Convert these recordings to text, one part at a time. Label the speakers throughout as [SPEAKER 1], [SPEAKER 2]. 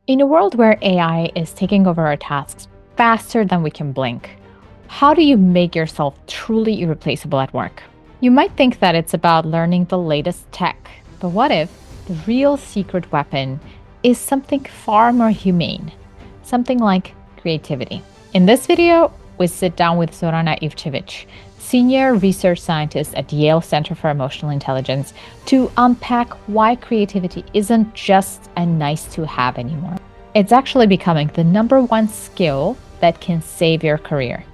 [SPEAKER 1] In a world where AI is taking over our tasks faster than we can blink, how do you make yourself truly irreplaceable at work? You might think that it's about learning the latest tech, but what if the real secret weapon is something far more humane? Something like creativity. In this video, we sit down with Zorana Ivcevic, senior research scientist at Yale Center for Emotional Intelligence, to unpack why creativity isn't just a nice to have anymore. It's actually becoming the number one skill that can save your career.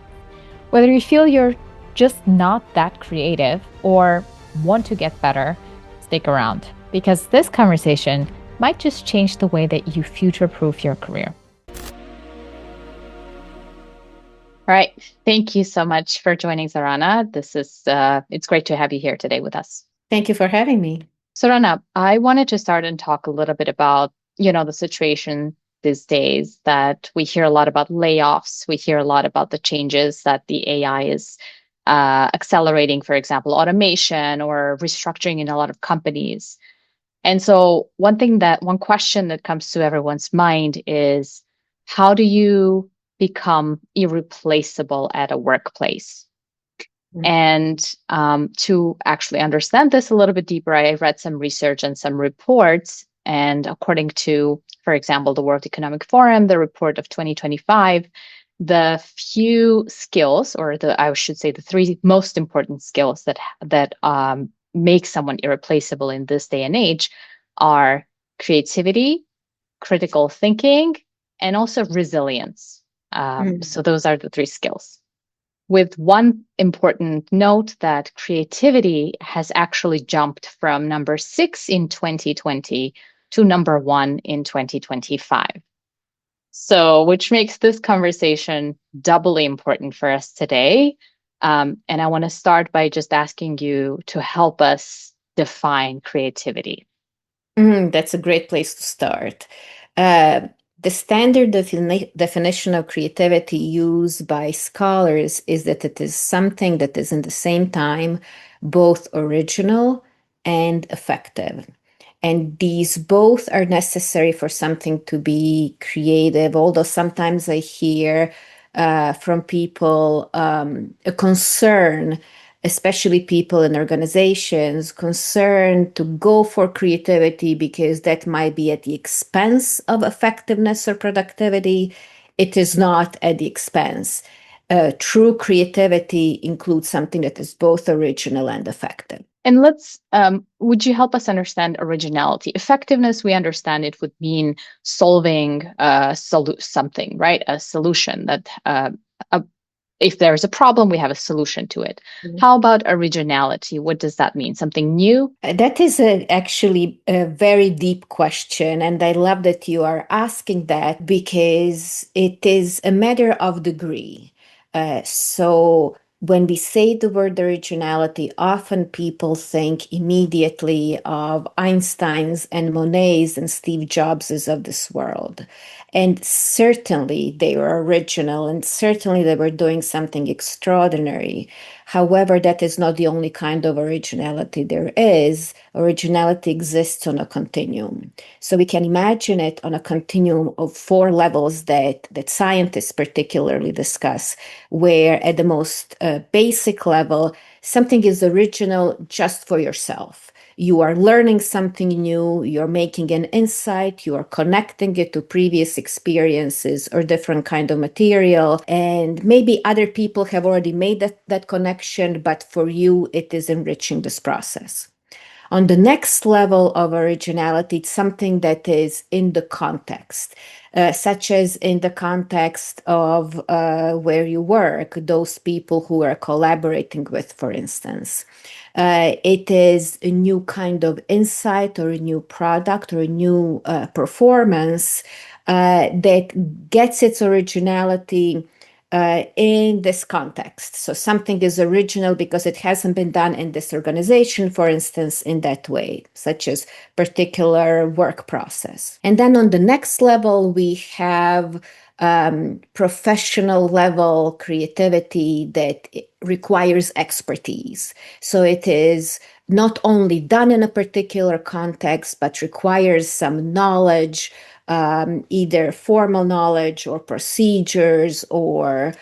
[SPEAKER 1] Whether you feel you're just not that creative or want to get better, stick around, because this conversation might just change the way that you future-proof your career. All right. Thank you so much for joining, Zorana. It's great to have you here today with us.
[SPEAKER 2] Thank you for having me.
[SPEAKER 1] Zorana, I wanted to start and talk a little bit about, the situation these days that we hear a lot about layoffs. We hear a lot about the changes that the AI is accelerating, for example, automation or restructuring in a lot of companies. And so one question that comes to everyone's mind is, how do you become irreplaceable at a workplace? And to actually understand this a little bit deeper, I read some research and some reports. And according to, for example, the World Economic Forum, the report of 2025, the few skills, I should say, the three most important skills that make someone irreplaceable in this day and age are creativity, critical thinking, and also resilience. So those are the three skills, with one important note that creativity has actually jumped from number 6 in 2020 to number 1 in 2025. So, which makes this conversation doubly important for us today. And I want to start by just asking you to help us define creativity.
[SPEAKER 2] That's a great place to start. The standard definition of creativity used by scholars is that it is something that is in the same time both original and effective. And these both are necessary for something to be creative, although sometimes I hear from people a concern, especially people in organizations, concerned to go for creativity because that might be at the expense of effectiveness or productivity. It is not at the expense. True creativity includes something that is both original and effective.
[SPEAKER 1] And would you help us understand originality? Effectiveness, we understand it would mean solving something, right? A solution if there's a problem, we have a solution to it. Mm-hmm. How about originality? What does that mean? Something new?
[SPEAKER 2] That is actually a very deep question. And I love that you are asking that because it is a matter of degree. So when we say the word originality, often people think immediately of Einstein's and Monet's and Steve Jobs's of this world. And certainly they were original, and certainly they were doing something extraordinary. However, that is not the only kind of originality there is. Originality exists on a continuum. So we can imagine it on a continuum of 4 levels that scientists particularly discuss, where at the most basic level, something is original just for yourself. You are learning something new, you're making an insight, you are connecting it to previous experiences or different kind of material. And maybe other people have already made that connection, but for you, it is enriching this process. On the next level of originality, it's something that is in the context, such as in the context of where you work, those people who are collaborating with, for instance. It is a new kind of insight or a new product or a new performance that gets its originality in this context. So something is original because it hasn't been done in this organization, for instance, in that way, such as particular work process. And then on the next level, we have professional level creativity that requires expertise. So it is not only done in a particular context, but requires some knowledge, either formal knowledge or procedures or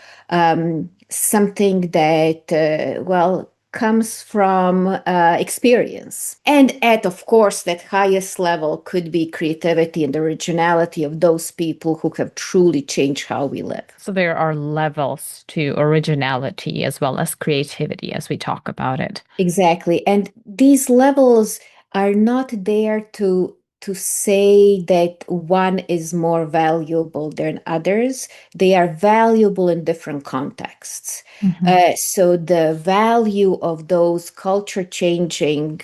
[SPEAKER 2] something that, well, comes from experience. And at, of course, that highest level could be creativity and originality of those people who have truly changed how we live.
[SPEAKER 1] So there are levels to originality as well as creativity as we talk about it.
[SPEAKER 2] Exactly. And these levels are not there to say that one is more valuable than others. They are valuable in different contexts.
[SPEAKER 1] Mhm.
[SPEAKER 2] So the value of those culture changing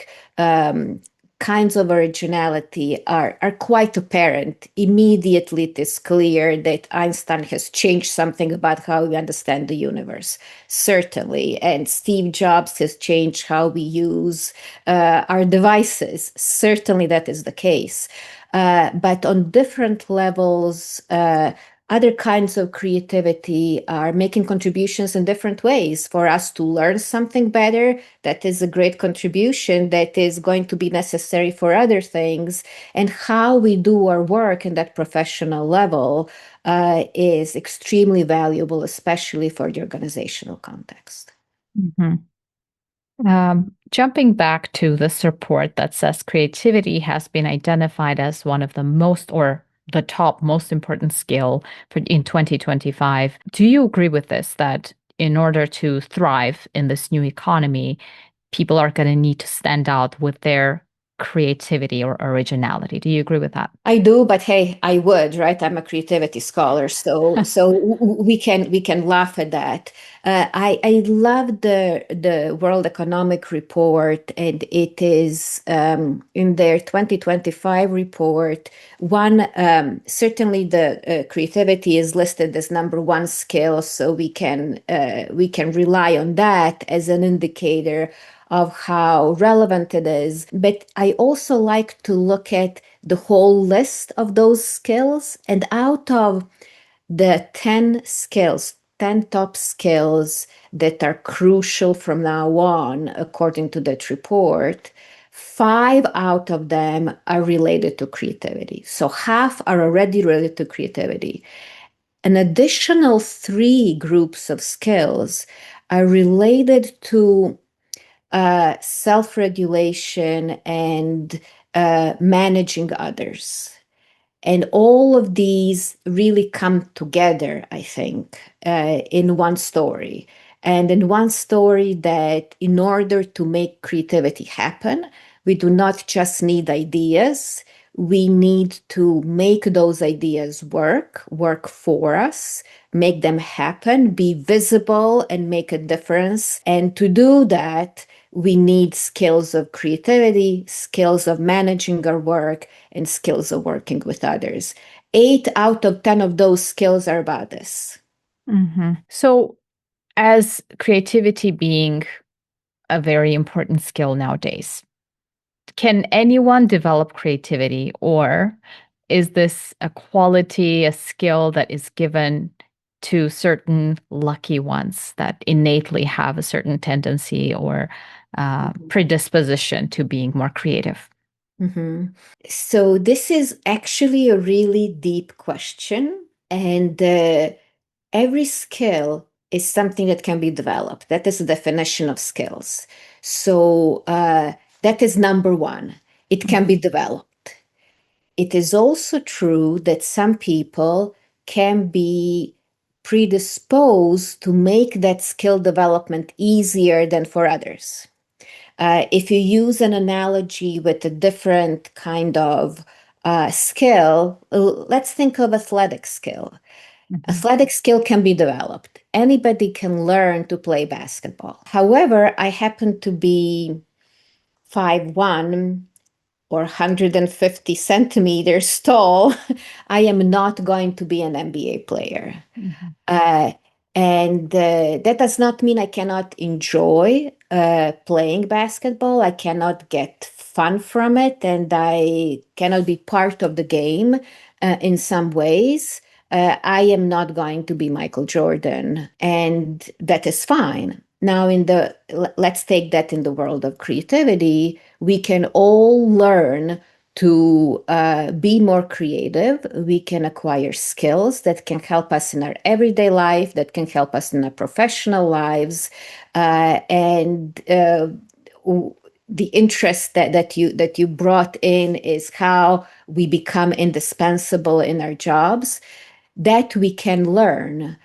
[SPEAKER 2] kinds of originality are quite apparent. Immediately, it is clear that Einstein has changed something about how we understand the universe, certainly. And Steve Jobs has changed how we use our devices. Certainly, that is the case. But on different levels, other kinds of creativity are making contributions in different ways for us to learn something better. That is a great contribution that is going to be necessary for other things. And how we do our work in that professional level is extremely valuable, especially for the organizational context.
[SPEAKER 1] Mhm. Jumping back to this report that says creativity has been identified as one of the most or the top most important skill for in 2025. Do you agree with this that in order to thrive in this new economy, people are going to need to stand out with their creativity or originality? Do you agree with that?
[SPEAKER 2] I do, but hey, I would, right? I'm a creativity scholar, so we can laugh at that. I love the World Economic Report, and it is in their 2025 report. One certainly the creativity is listed as number one skill, so we can rely on that as an indicator of how relevant it is. But I also like to look at the whole list of those skills. And out of the 10 skills, 10 top skills that are crucial from now on, according to that report, five out of them are related to creativity. So half are already related to creativity. An additional three groups of skills are related to self regulation and managing others. And all of these really come together, I think, in one story. And in one story that in order to make creativity happen, we do not just need ideas. We need to make those ideas work for us, make them happen, be visible, and make a difference. And to do that, we need skills of creativity, skills of managing our work, and skills of working with others. 8 out of 10 of those skills are about this.
[SPEAKER 1] So, as creativity being a very important skill nowadays, can anyone develop creativity, or is this a quality, a skill that is given to certain lucky ones that innately have a certain tendency or predisposition to being more creative?
[SPEAKER 2] Mhm. So, this is actually a really deep question. And every skill is something that can be developed. That is the definition of skills. So, that is number one. It can be developed. It is also true that some people can be predisposed to make that skill development easier than for others. If you use an analogy with a different kind of skill, let's think of athletic skill.
[SPEAKER 1] Mhm.
[SPEAKER 2] Athletic skill can be developed. Anybody can learn to play basketball. However, I happen to be 5'1" or 150 centimeters tall. I am not going to be an NBA player.
[SPEAKER 1] Mhm.
[SPEAKER 2] Uh, and that does not mean I cannot enjoy playing basketball. I cannot get fun from it, and I cannot be part of the game in some ways. I am not going to be Michael Jordan, and that is fine. Now, let's take that in the world of creativity. We can all learn to be more creative. We can acquire skills that can help us in our everyday life, that can help us in our professional lives, and the interest that you brought in is how we become indispensable in our jobs that we can learn.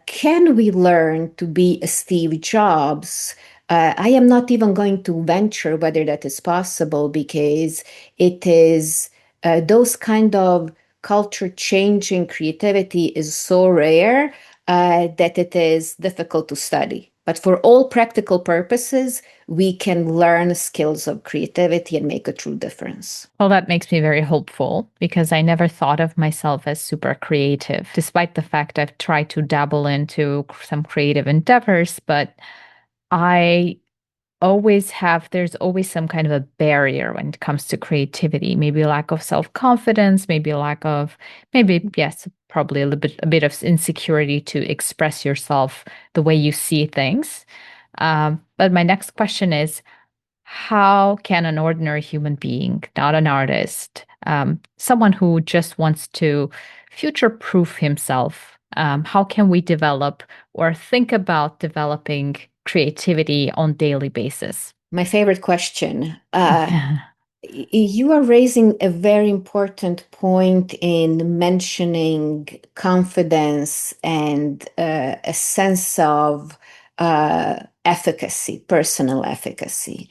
[SPEAKER 2] Can we learn to be a Steve Jobs? I am not even going to venture whether that is possible because it is those kind of culture changing creativity is so rare that it is difficult to study. But for all practical purposes, we can learn skills of creativity and make a true difference.
[SPEAKER 1] Well, that makes me very hopeful because I never thought of myself as super creative, despite the fact I've tried to dabble into some creative endeavors, but I there's always some kind of a barrier when it comes to creativity, maybe lack of self-confidence, maybe, yes, probably a bit of insecurity to express yourself the way you see things. But my next question is, how can an ordinary human being, not an artist, someone who just wants to future-proof himself, how can we develop or think about developing creativity on daily basis?
[SPEAKER 2] My favorite question. You are raising a very important point in mentioning confidence and a sense of efficacy, personal efficacy.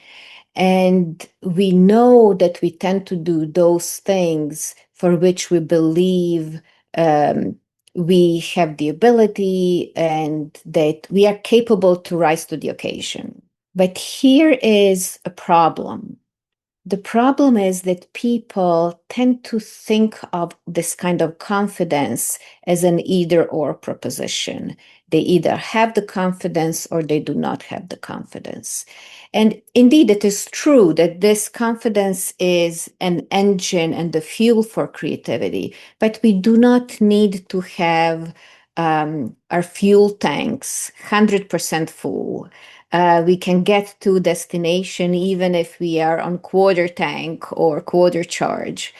[SPEAKER 2] And we know that we tend to do those things for which we believe um, we have the ability and that we are capable to rise to the occasion. But here is a problem. The problem is that people tend to think of this kind of confidence as an either or proposition. They either have the confidence or they do not have the confidence. And indeed, it is true that this confidence is an engine and the fuel for creativity, but we do not need to have our fuel tanks 100% full. We can get to destination even if we are on quarter tank or quarter charge.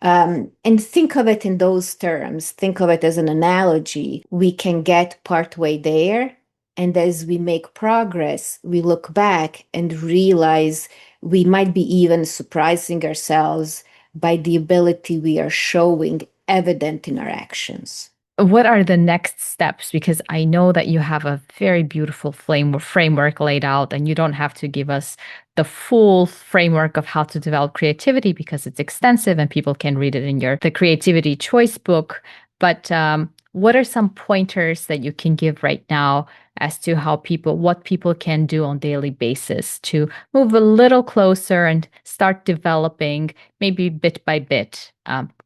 [SPEAKER 2] And think of it in those terms. Think of it as an analogy. We can get partway there. And as we make progress, we look back and realize we might be even surprising ourselves by the ability we are showing evident in our actions.
[SPEAKER 1] What are the next steps? Because I know that you have a very beautiful framework laid out, and you don't have to give us the full framework of how to develop creativity because it's extensive and people can read it in the creativity choice book. But what are some pointers that you can give right now as to what people can do on daily basis to move a little closer and start developing, maybe bit by bit,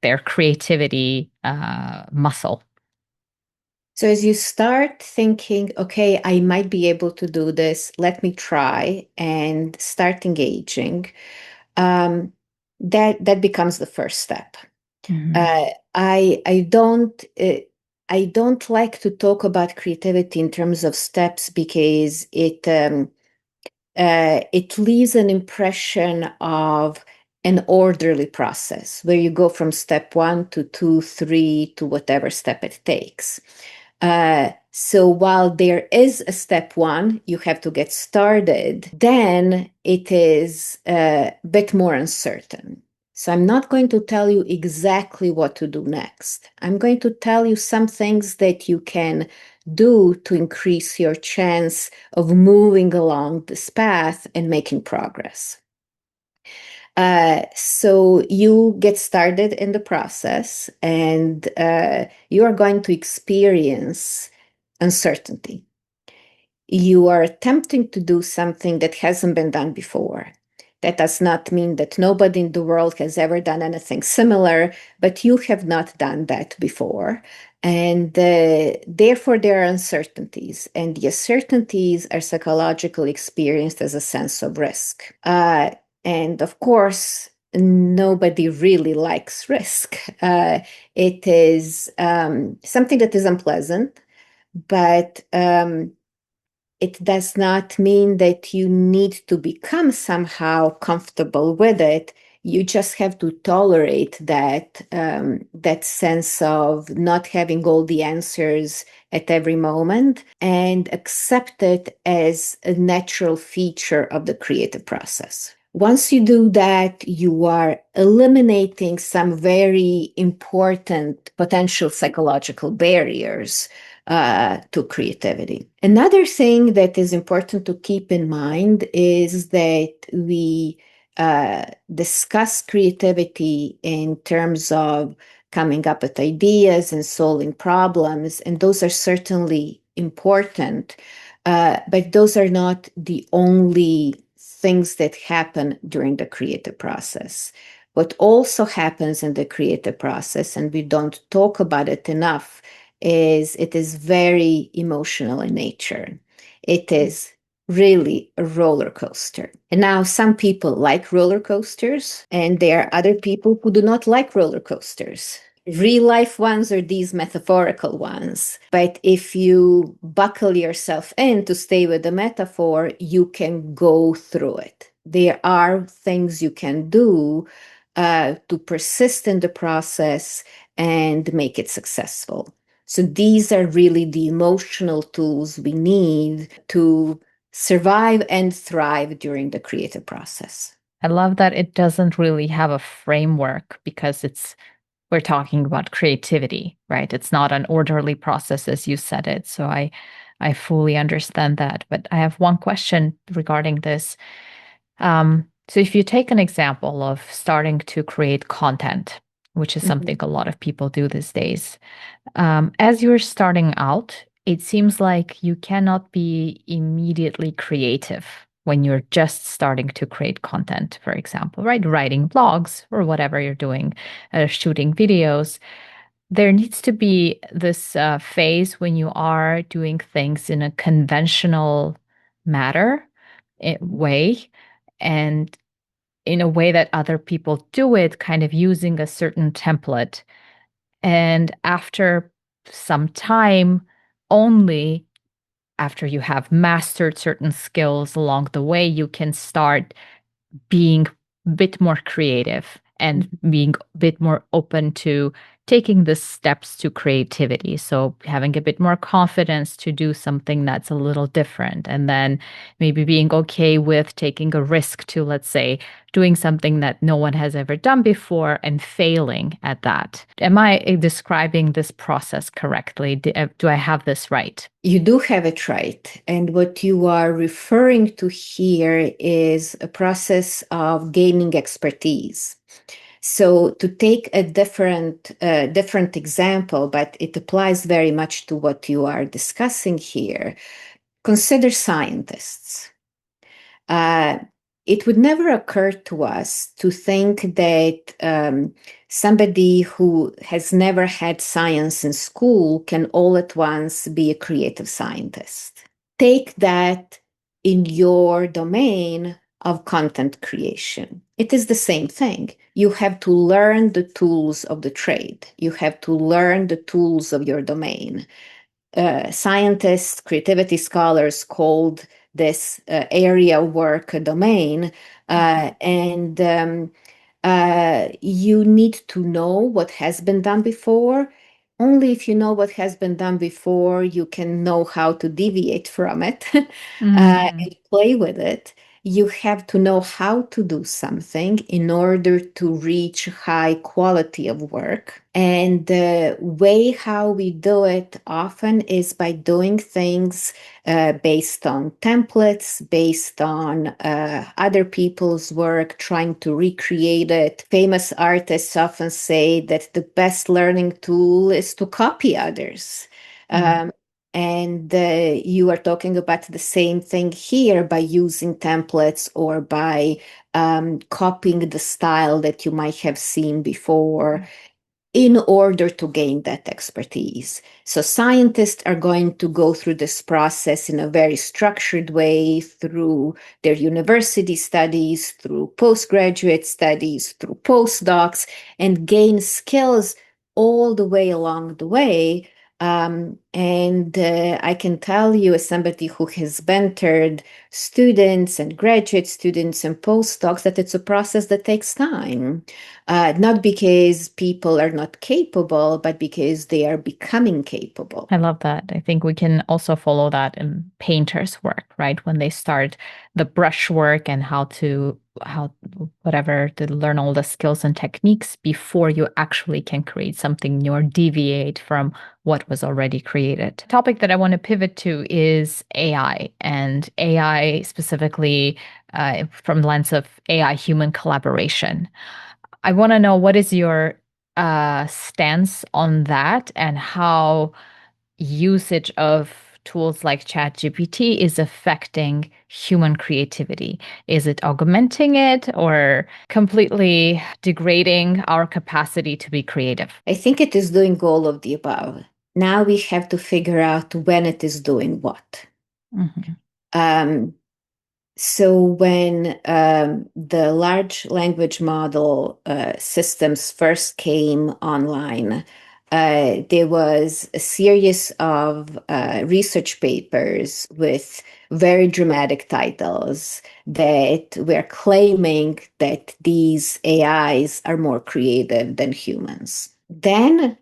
[SPEAKER 1] their creativity muscle?
[SPEAKER 2] So as you start thinking, okay, I might be able to do this, let me try and start engaging, um, that becomes the first step.
[SPEAKER 1] Mhm.
[SPEAKER 2] I don't like to talk about creativity in terms of steps because it leaves an impression of an orderly process where you go from step one to two, three, to whatever step it takes. So while there is a step one, you have to get started, then it is a bit more uncertain. So I'm not going to tell you exactly what to do next. I'm going to tell you some things that you can do to increase your chance of moving along this path and making progress. So you get started in the process and you are going to experience uncertainty. You are attempting to do something that hasn't been done before. That does not mean that nobody in the world has ever done anything similar, but you have not done that before. And therefore, there are uncertainties, and the uncertainties are psychologically experienced as a sense of risk. And of course, nobody really likes risk. It is something that is unpleasant, but it does not mean that you need to become somehow comfortable with it. You just have to tolerate that sense of not having all the answers at every moment and accept it as a natural feature of the creative process. Once you do that, you are eliminating some very important potential psychological barriers to creativity. Another thing that is important to keep in mind is that we discuss creativity in terms of coming up with ideas and solving problems, and those are certainly important, but those are not the only things that happen during the creative process. What also happens in the creative process, and we don't talk about it enough, is it is very emotional in nature. It is really a roller coaster. And now some people like roller coasters, and there are other people who do not like roller coasters. Real life ones or these metaphorical ones. But if you buckle yourself in to stay with the metaphor, you can go through it. There are things you can do to persist in the process and make it successful. So these are really the emotional tools we need to survive and thrive during the creative process.
[SPEAKER 1] I love that it doesn't really have a framework because we're talking about creativity, right? It's not an orderly process as you said it. So I fully understand that. But I have one question regarding this. So if you take an example of starting to create content, which is something
[SPEAKER 2] Mhm.
[SPEAKER 1] a lot of people do these days, as you're starting out, it seems like you cannot be immediately creative when you're just starting to create content, for example, right? Writing blogs or whatever you're doing, shooting videos. There needs to be this phase when you are doing things in a conventional matter way and in a way that other people do it, kind of using a certain template. And after some time, only after you have mastered certain skills along the way, you can start being a bit more creative and being a bit more open to taking the steps to creativity. So having a bit more confidence to do something that's a little different. And then maybe being okay with taking a risk to, let's say, doing something that no one has ever done before and failing at that. Am I describing this process correctly? Do I have this right?
[SPEAKER 2] You do have it right. And what you are referring to here is a process of gaining expertise. So to take a different example, but it applies very much to what you are discussing here, consider scientists. Uh, it would never occur to us to think that somebody who has never had science in school can all at once be a creative scientist. Take that in your domain of content creation. It is the same thing. You have to learn the tools of the trade. You have to learn the tools of your domain. Scientists, creativity scholars called this area work a domain. And you need to know what has been done before. Only if you know what has been done before, you can know how to deviate from it
[SPEAKER 1] Mm.
[SPEAKER 2] and play with it. You have to know how to do something in order to reach high quality of work. And the way how we do it often is by doing things based on templates, based on other people's work, trying to recreate it. Famous artists often say that the best learning tool is to copy others.
[SPEAKER 1] Mm.
[SPEAKER 2] Um, and you are talking about the same thing here by using templates or by copying the style that you might have seen before in order to gain that expertise. So scientists are going to go through this process in a very structured way through their university studies, through postgraduate studies, through postdocs, and gain skills all the way along the way. And I can tell you, as somebody who has mentored students and graduate students and postdocs, that it's a process that takes time. Not because people are not capable, but because they are becoming capable.
[SPEAKER 1] I love that. I think we can also follow that in painters' work, right? When they start the brushwork and how whatever to learn all the skills and techniques before you actually can create something new or deviate from what was already created. Topic that I want to pivot to is AI, and AI specifically from the lens of AI human collaboration. I want to know, what is your stance on that, and how usage of tools like ChatGPT is affecting human creativity? Is it augmenting it or completely degrading our capacity to be creative?
[SPEAKER 2] I think it is doing all of the above. Now we have to figure out when it is doing what.
[SPEAKER 1] Mhm.
[SPEAKER 2] Um, So when the large language model systems first came online, there was a series of research papers with very dramatic titles that were claiming that these AIs are more creative than humans. Then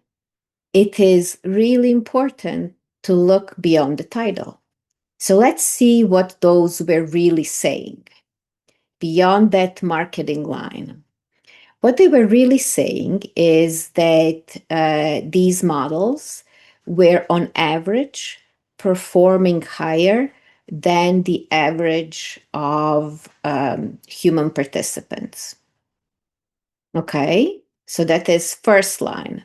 [SPEAKER 2] it is really important to look beyond the title. So let's see what those were really saying beyond that marketing line. What they were really saying is that these models were, on average, performing higher than the average of human participants. Okay, so that is first line.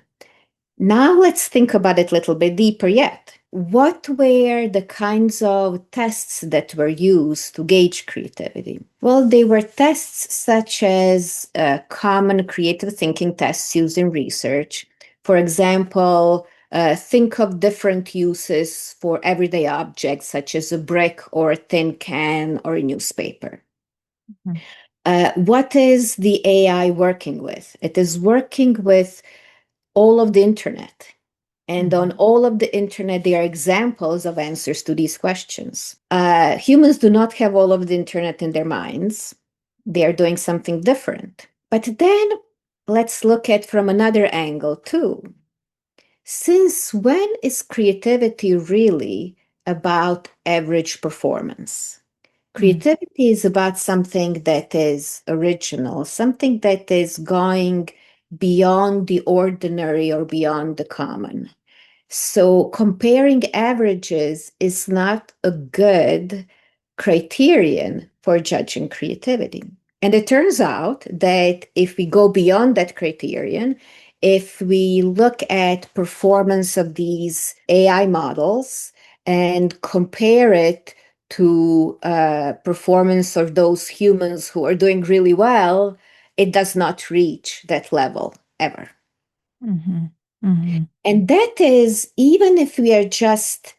[SPEAKER 2] Now let's think about it a little bit deeper yet. What were the kinds of tests that were used to gauge creativity? Well, they were tests such as common creative thinking tests used in research. For example, think of different uses for everyday objects, such as a brick or a tin can or a newspaper.
[SPEAKER 1] Mhm.
[SPEAKER 2] What is the AI working with? It is working with all of the internet. And on
[SPEAKER 1] Mhm.
[SPEAKER 2] all of the internet, there are examples of answers to these questions. Humans do not have all of the internet in their minds. They are doing something different. But then let's look at from another angle too. Since when is creativity really about average performance?
[SPEAKER 1] Mhm.
[SPEAKER 2] Creativity is about something that is original, something that is going beyond the ordinary or beyond the common. So comparing averages is not a good criterion for judging creativity. And it turns out that if we go beyond that criterion, if we look at performance of these AI models and compare it to performance of those humans who are doing really well, it does not reach that level ever.
[SPEAKER 1] Mhm. Mhm.
[SPEAKER 2] And that is, even if we are just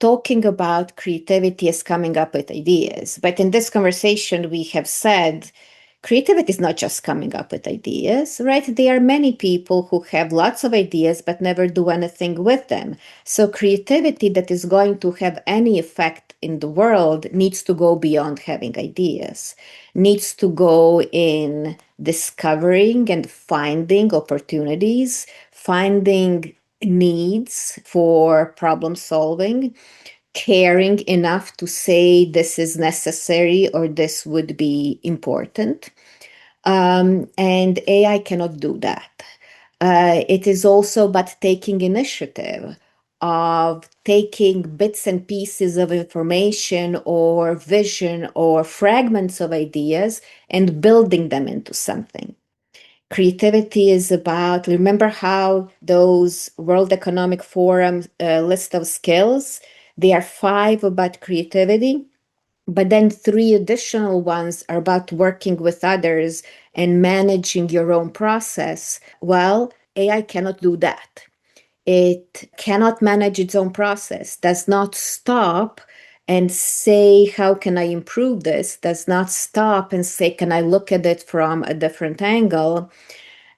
[SPEAKER 2] talking about creativity as coming up with ideas, but in this conversation, we have said creativity is not just coming up with ideas, right? There are many people who have lots of ideas but never do anything with them. So, creativity that is going to have any effect in the world needs to go beyond having ideas, needs to go in discovering and finding opportunities, finding needs for problem solving, caring enough to say this is necessary or this would be important. And AI cannot do that. It is also about taking initiative, of taking bits and pieces of information or vision or fragments of ideas and building them into something. Creativity is about, remember how those World Economic Forum list of skills, there are five about creativity, but then three additional ones are about working with others and managing your own process. Well, AI cannot do that. It cannot manage its own process, does not stop and say, how can I improve this? Does not stop and say, can I look at it from a different angle?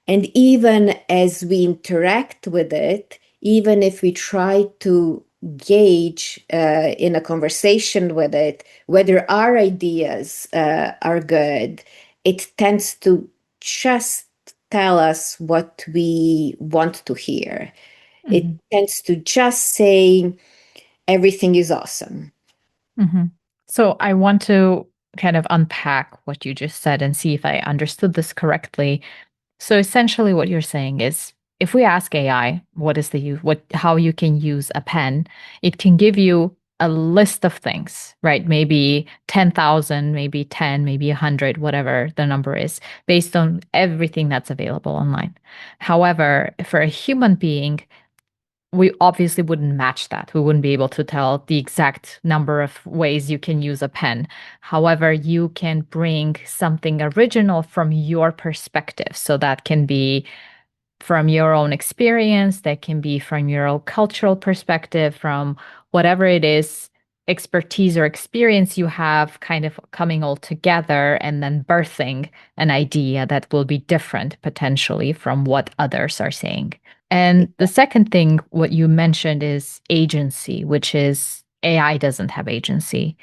[SPEAKER 2] And even as we interact with it, even if we try to gauge in a conversation with it whether our ideas are good, it tends to just tell us what we want to hear. It
[SPEAKER 3] Mhm.
[SPEAKER 2] tends to just say everything is awesome.
[SPEAKER 3] Mhm. So I want to kind of unpack what you just said and see if I understood this correctly. So essentially what you're saying is if we ask AI what is the use what how you can use a pen, it can give you a list of things, right? Maybe 10,000, maybe 10, maybe 100, whatever the number is, based on everything that's available online. However, for a human being, we obviously wouldn't match that. We wouldn't be able to tell the exact number of ways you can use a pen. However, you can bring something original from your perspective. So that can be from your own experience, that can be from your own cultural perspective, from whatever it is, expertise or experience you have, kind of coming all together and then birthing an idea that will be different potentially from what others are saying. And the second thing, what you mentioned is agency, which is AI doesn't have agency.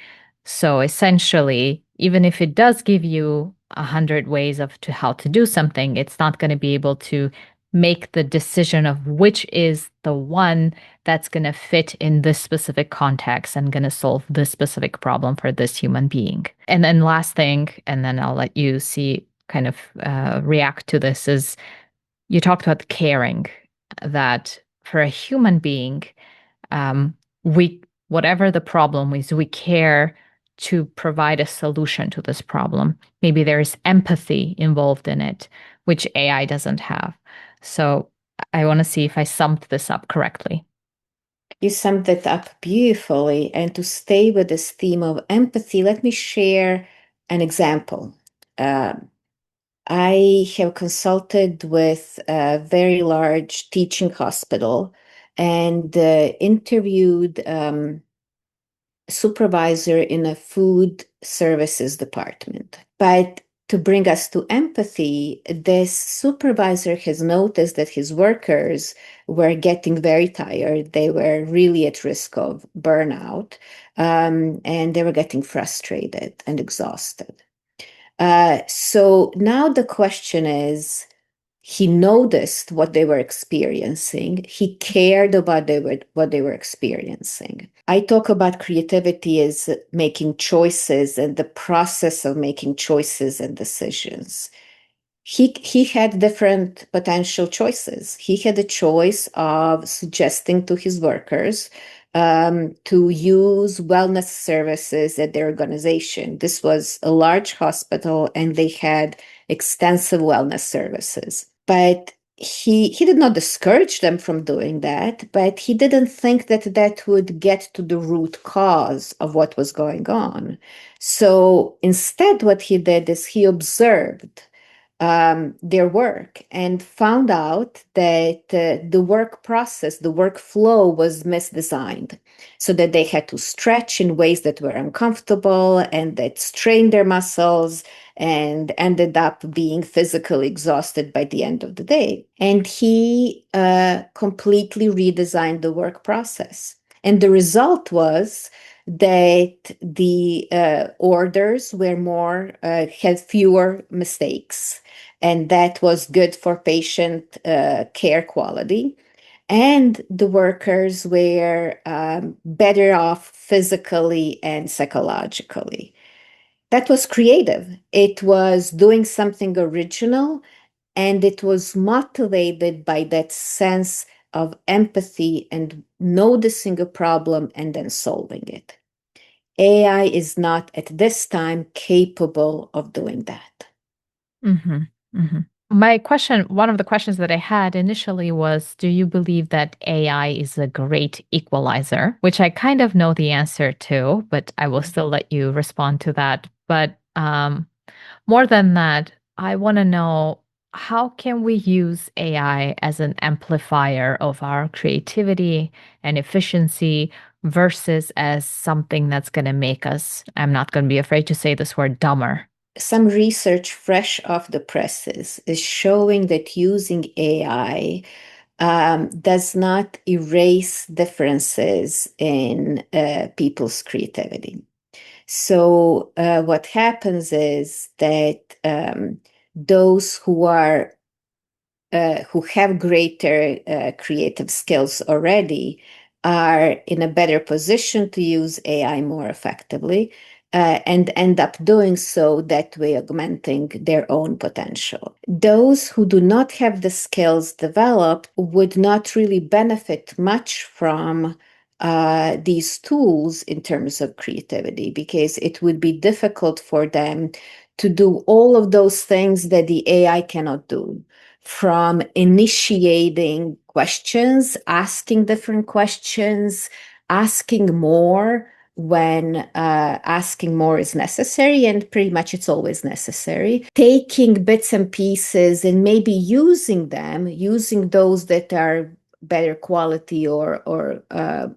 [SPEAKER 3] So essentially, even if it does give you 100 ways of to how to do something, it's not going to be able to make the decision of which is the one that's going to fit in this specific context and going to solve this specific problem for this human being. And then last thing, and then I'll let you see kind of react to this is you talked about caring, that for a human being, we, whatever the problem is, we care to provide a solution to this problem. Maybe there's empathy involved in it, which AI doesn't have. So I want to see if I summed this up correctly.
[SPEAKER 2] You summed it up beautifully. And to stay with this theme of empathy, let me share an example. Uh, I have consulted with a very large teaching hospital and interviewed supervisor in a food services department. But to bring us to empathy, this supervisor has noticed that his workers were getting very tired. They were really at risk of burnout, and they were getting frustrated and exhausted. So now the question is, he noticed what they were experiencing. He cared about what they were experiencing. I talk about creativity as making choices and the process of making choices and decisions. He had different potential choices. He had a choice of suggesting to his workers to use wellness services at their organization. This was a large hospital and they had extensive wellness services. But he did not discourage them from doing that, but he didn't think that that would get to the root cause of what was going on. So instead, what he did is he observed their work and found out that the work process, the workflow was misdesigned so that they had to stretch in ways that were uncomfortable and that strained their muscles and ended up being physically exhausted by the end of the day. And he completely redesigned the work process. And the result was that the orders were more, had fewer mistakes, and that was good for patient care quality. And the workers were better off physically and psychologically. That was creative. It was doing something original, and it was motivated by that sense of empathy and noticing a problem and then solving it. AI is not at this time capable of doing that.
[SPEAKER 3] Mm-hmm. Mm-hmm. My question, one of the questions that I had initially was, do you believe that AI is a great equalizer? Which I kind of know the answer to, but I will still let you respond to that. But more than that, I want to know how can we use AI as an amplifier of our creativity and efficiency versus as something that's going to make us, I'm not going to be afraid to say this word, dumber.
[SPEAKER 2] Some research fresh off the presses is showing that using AI does not erase differences in people's creativity. So what happens is that those who have greater creative skills already are in a better position to use AI more effectively and end up doing so that way, augmenting their own potential. Those who do not have the skills developed would not really benefit much from these tools in terms of creativity because it would be difficult for them to do all of those things that the AI cannot do, from initiating questions, asking different questions, asking more when asking more is necessary, and pretty much it's always necessary, taking bits and pieces and maybe using them, using those that are better quality or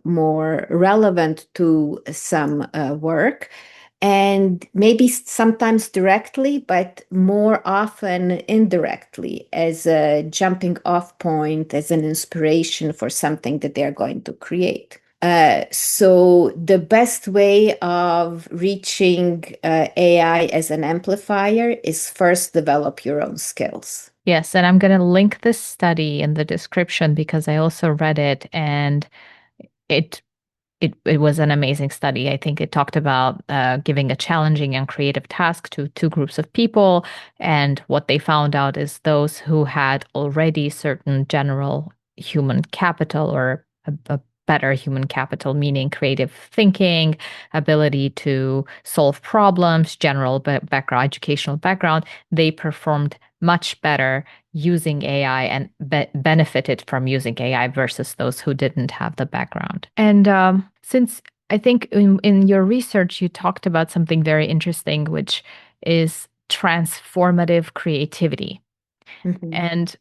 [SPEAKER 2] more relevant to some work, and maybe sometimes directly, but more often indirectly as a jumping off point, as an inspiration for something that they're going to create. So the best way of reaching AI as an amplifier is first develop your own skills.
[SPEAKER 3] Yes, and I'm going to link this study in the description because I also read it, and it it was an amazing study. I think it talked about giving a challenging and creative task to two groups of people, and what they found out is those who had already certain general human capital, or a better human capital, meaning creative thinking, ability to solve problems, general background, educational background, they performed much better using AI and benefited from using AI versus those who didn't have the background. And since I think in your research, you talked about something very interesting, which is transformative creativity.
[SPEAKER 2] Mm-hmm.
[SPEAKER 3] And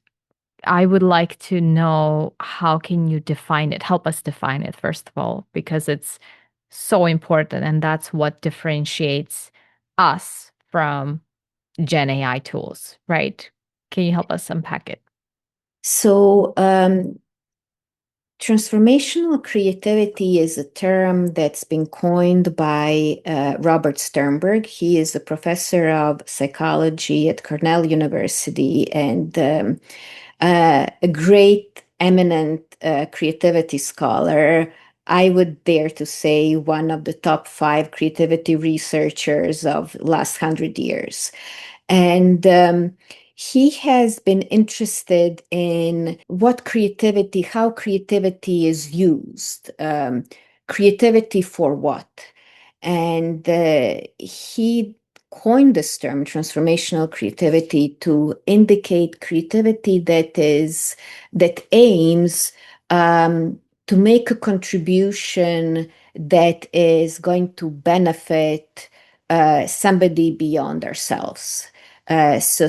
[SPEAKER 3] I would like to know, how can you define it? Help us define it, first of all, because it's so important. And that's what differentiates us from Gen AI tools, right? Can you help us unpack it?
[SPEAKER 2] So, transformational creativity is a term that's been coined by Robert Sternberg. He is a professor of psychology at Cornell University and a great, eminent creativity scholar. I would dare to say one of the top 5 creativity researchers of last 100 years. And he has been interested in how creativity is used, creativity for what. And he coined this term, transformational creativity, to indicate creativity that aims to make a contribution that is going to benefit somebody beyond ourselves. So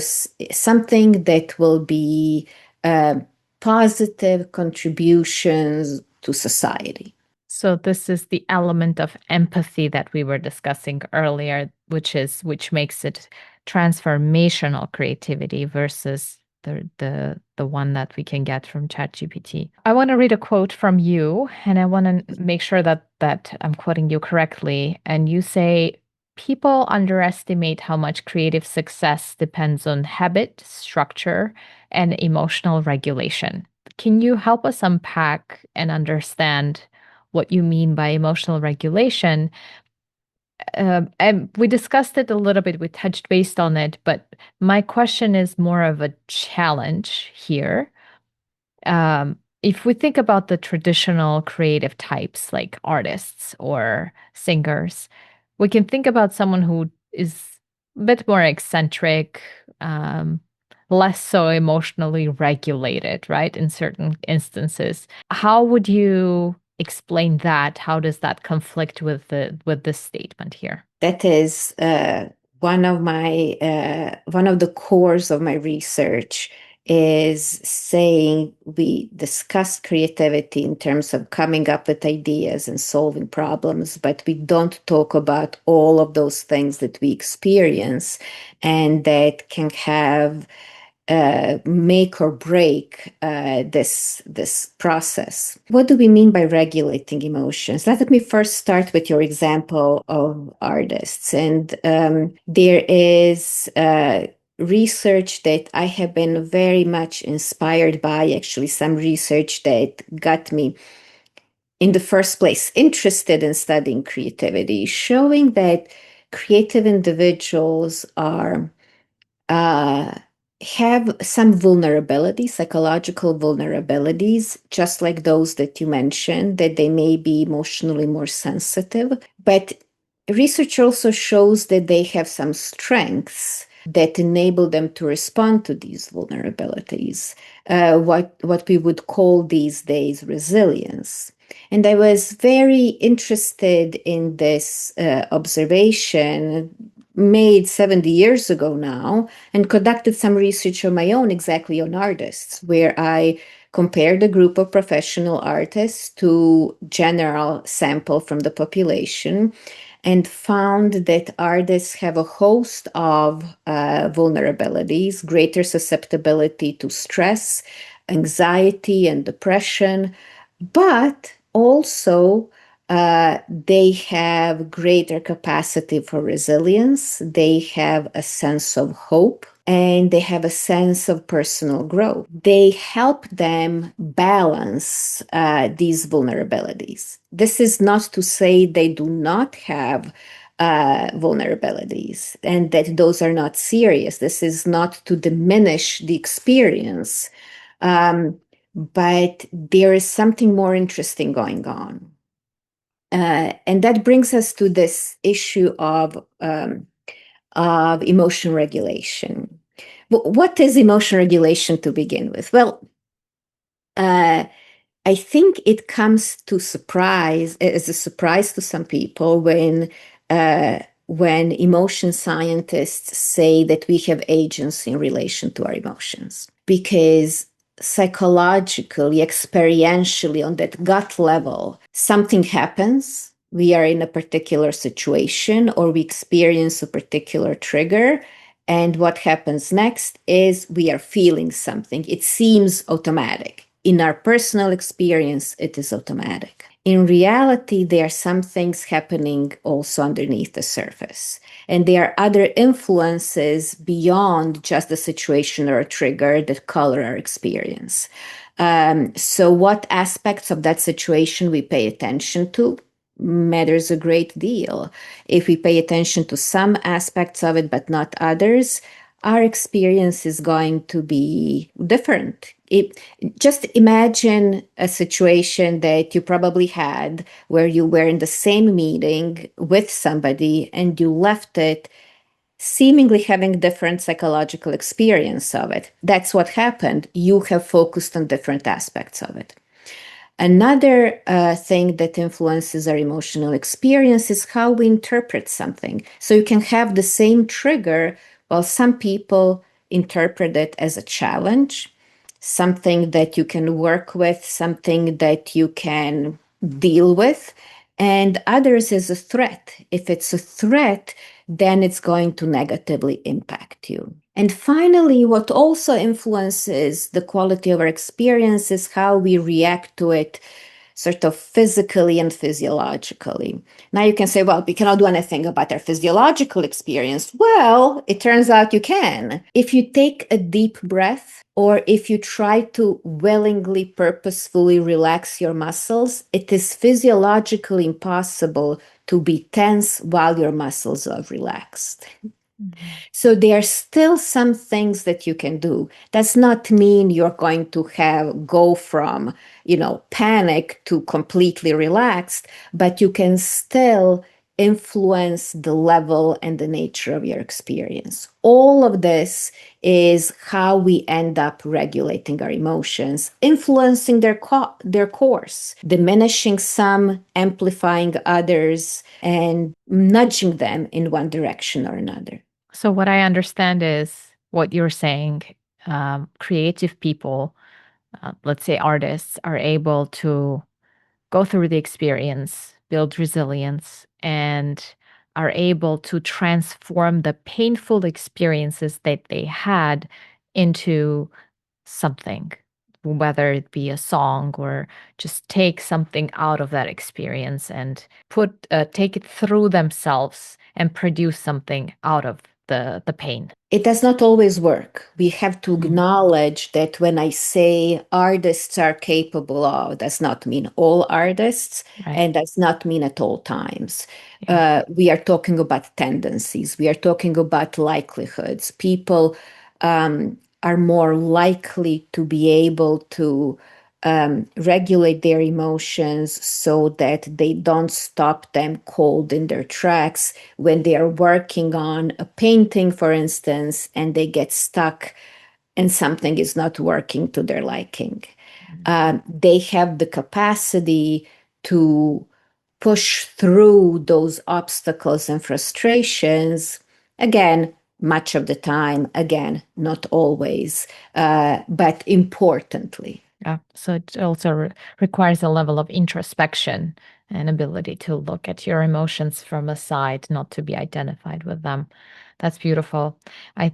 [SPEAKER 2] something that will be positive contributions to society.
[SPEAKER 3] So this is the element of empathy that we were discussing earlier, which makes it transformational creativity versus the one that we can get from ChatGPT. I want to read a quote from you, and I want to make sure that I'm quoting you correctly. And you say, people underestimate how much creative success depends on habit, structure, and emotional regulation. Can you help us unpack and understand what you mean by emotional regulation? And we discussed it a little bit, we touched based on it, but my question is more of a challenge here. If we think about the traditional creative types like artists or singers, we can think about someone who is a bit more eccentric, less so emotionally regulated, right? In certain instances. How would you explain that? How does that conflict with this statement here?
[SPEAKER 2] That is one of the cores of my research is saying we discuss creativity in terms of coming up with ideas and solving problems, but we don't talk about all of those things that we experience and that can have make or break this process. What do we mean by regulating emotions? Let me first start with your example of artists. And there is research that I have been very much inspired by, actually, some research that got me in the first place interested in studying creativity, showing that creative individuals are have some vulnerabilities, psychological vulnerabilities, just like those that you mentioned, that they may be emotionally more sensitive. But research also shows that they have some strengths that enable them to respond to these vulnerabilities, what we would call these days resilience. And I was very interested in this observation made 70 years ago now, and conducted some research of my own exactly on artists, where I compared a group of professional artists to general sample from the population, and found that artists have a host of vulnerabilities, greater susceptibility to stress, anxiety, and depression, but also they have greater capacity for resilience, they have a sense of hope, and they have a sense of personal growth. They help them balance these vulnerabilities. This is not to say they do not have vulnerabilities and that those are not serious. This is not to diminish the experience. But there is something more interesting going on. And that brings us to this issue of emotion regulation. What is emotion regulation to begin with? Well, I think it comes to surprise as a surprise to some people when emotion scientists say that we have agency in relation to our emotions, because psychologically, experientially, on that gut level, something happens. We are in a particular situation or we experience a particular trigger. And what happens next is we are feeling something. It seems automatic. In our personal experience, it is automatic. In reality, there are some things happening also underneath the surface. And there are other influences beyond just the situation or a trigger that color our experience. So, what aspects of that situation we pay attention to matters a great deal. If we pay attention to some aspects of it, but not others, our experience is going to be different. Just imagine a situation that you probably had where you were in the same meeting with somebody and you left it seemingly having different psychological experience of it. That's what happened. You have focused on different aspects of it. Another thing that influences our emotional experience is how we interpret something. So you can have the same trigger, while some people interpret it as a challenge, something that you can work with, something that you can deal with, and others as a threat. If it's a threat, then it's going to negatively impact you. And finally, what also influences the quality of our experience is how we react to it sort of physically and physiologically. Now you can say, well, we cannot do anything about our physiological experience. Well, it turns out you can. If you take a deep breath, or if you try to willingly, purposefully relax your muscles, it is physiologically impossible to be tense while your muscles are relaxed. So there are still some things that you can do. Does not mean you're going to go from, panic to completely relaxed, but you can still influence the level and the nature of your experience. All of this is how we end up regulating our emotions, influencing their course, diminishing some, amplifying others, and nudging them in one direction or another.
[SPEAKER 3] So, what I understand is what you're saying, creative people, let's say artists, are able to go through the experience, build resilience, and are able to transform the painful experiences that they had into something, whether it be a song or just take something out of that experience and take it through themselves and produce something out of the pain.
[SPEAKER 2] It does not always work. We have to acknowledge that when I say artists are capable of, does not mean all artists,
[SPEAKER 3] Right.
[SPEAKER 2] and does not mean at all times.
[SPEAKER 3] Yeah.
[SPEAKER 2] We are talking about tendencies. We are talking about likelihoods. People are more likely to be able to regulate their emotions so that they don't stop them cold in their tracks when they are working on a painting, for instance, and they get stuck and something is not working to their liking. They have the capacity to push through those obstacles and frustrations. Again, much of the time, again, not always, but importantly.
[SPEAKER 3] Yeah. So it also requires a level of introspection and ability to look at your emotions from a side, not to be identified with them. That's beautiful.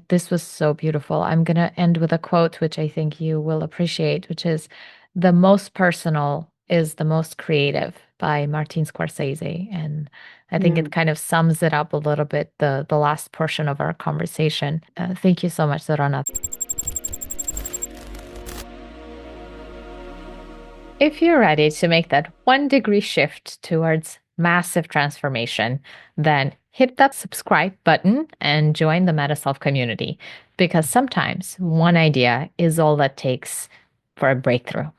[SPEAKER 3] This was so beautiful. I'm going to end with a quote, which I think you will appreciate, which is, "The most personal is the most creative," by Martin Scorsese. And I think it kind of sums it up a little bit, the last portion of our conversation. Thank you so much, Zorana. If you're ready to make that 1 degree shift towards massive transformation, then hit that subscribe button and join the MetaSelf community, because sometimes one idea is all that takes for a breakthrough.